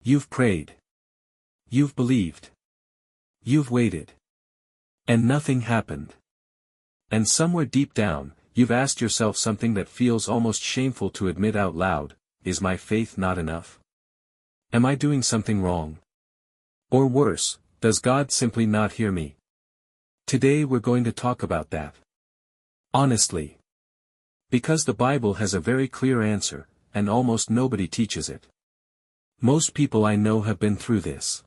You've prayed. You've believed. You've waited. And nothing happened. And somewhere deep down, you've asked yourself something that feels almost shameful to admit out loud: is my faith not enough? Am I doing something wrong? Or worse, does God simply not hear me? Today we're going to talk about that. Honestly. Because the Bible has a very clear answer, and almost nobody teaches it. Most people I know have been through this.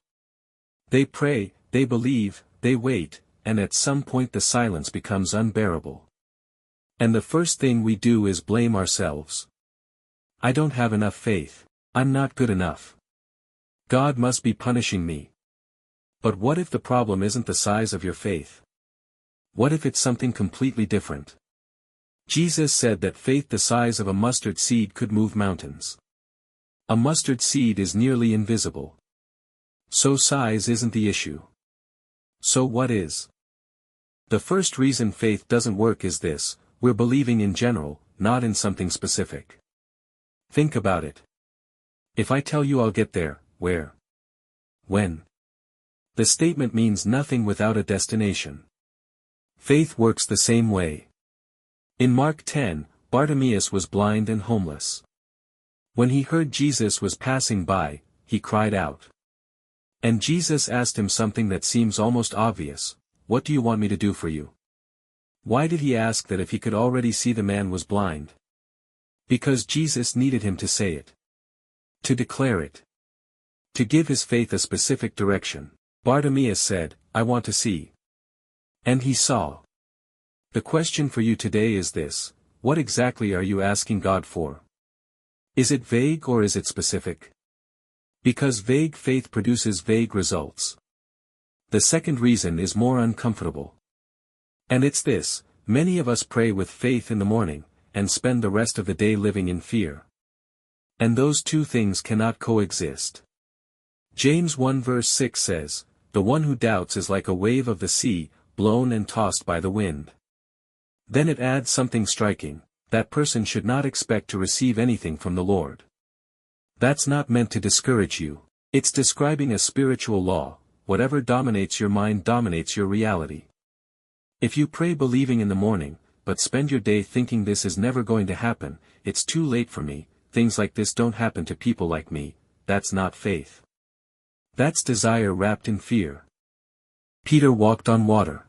They pray, they believe, they wait, and at some point the silence becomes unbearable. And the first thing we do is blame ourselves. I don't have enough faith. I'm not good enough. God must be punishing me. But what if the problem isn't the size of your faith? What if it's something completely different? Jesus said that faith the size of a mustard seed could move mountains. A mustard seed is nearly invisible. So size isn't the issue. So what is? The first reason faith doesn't work is this: we're believing in general, not in something specific. Think about it. If I tell you I'll get there, where? When? The statement means nothing without a destination. Faith works the same way. In Mark 10, Bartimaeus was blind and homeless. When he heard Jesus was passing by, he cried out. And Jesus asked him something that seems almost obvious: what do you want me to do for you? Why did he ask that if he could already see the man was blind? Because Jesus needed him to say it. To declare it. To give his faith a specific direction. Bartimaeus said, "I want to see." And he saw. The question for you today is this: what exactly are you asking God for? Is it vague or is it specific? Because vague faith produces vague results. The second reason is more uncomfortable. And it's this: many of us pray with faith in the morning, and spend the rest of the day living in fear. And those two things cannot coexist. James 1 verse 6 says, "The one who doubts is like a wave of the sea, blown and tossed by the wind." Then it adds something striking: that person should not expect to receive anything from the Lord. That's not meant to discourage you. It's describing a spiritual law: whatever dominates your mind dominates your reality. If you pray believing in the morning, but spend your day thinking this is never going to happen, it's too late for me, things like this don't happen to people like me, that's not faith. That's desire wrapped in fear. Peter walked on water.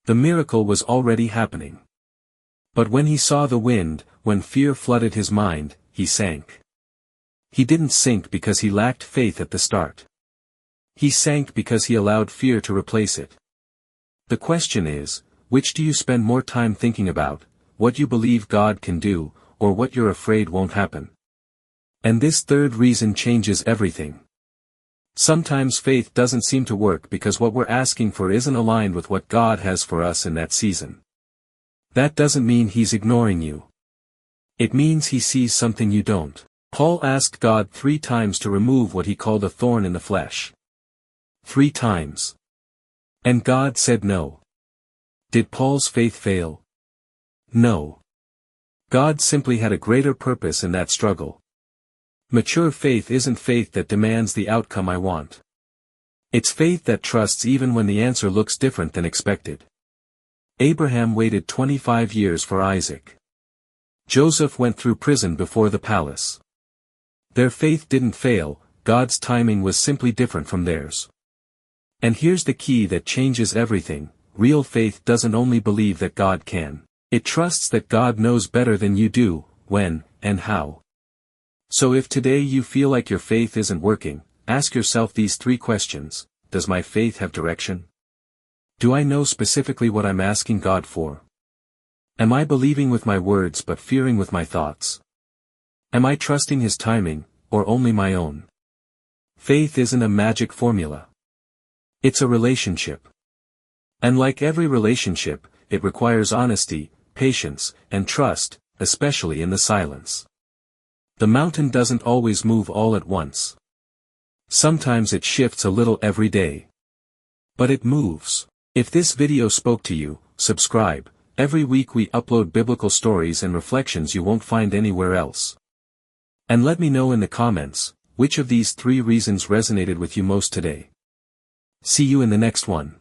The miracle was already happening. But when he saw the wind, when fear flooded his mind, he sank. He didn't sink because he lacked faith at the start. He sank because he allowed fear to replace it. The question is, which do you spend more time thinking about, what you believe God can do, or what you're afraid won't happen? And this third reason changes everything. Sometimes faith doesn't seem to work because what we're asking for isn't aligned with what God has for us in that season. That doesn't mean He's ignoring you. It means He sees something you don't. Paul asked God 3 times to remove what he called a thorn in the flesh. 3 times. And God said no. Did Paul's faith fail? No. God simply had a greater purpose in that struggle. Mature faith isn't faith that demands the outcome I want. It's faith that trusts even when the answer looks different than expected. Abraham waited 25 years for Isaac. Joseph went through prison before the palace. Their faith didn't fail, God's timing was simply different from theirs. And here's the key that changes everything: real faith doesn't only believe that God can. It trusts that God knows better than you do, when, and how. So if today you feel like your faith isn't working, ask yourself these 3 questions. Does my faith have direction? Do I know specifically what I'm asking God for? Am I believing with my words but fearing with my thoughts? Am I trusting His timing, or only my own? Faith isn't a magic formula. It's a relationship. And like every relationship, it requires honesty, patience, and trust, especially in the silence. The mountain doesn't always move all at once. Sometimes it shifts a little every day. But it moves. If this video spoke to you, subscribe. Every week we upload biblical stories and reflections you won't find anywhere else. And let me know in the comments, Which of these 3 reasons resonated with you most today? See you in the next one.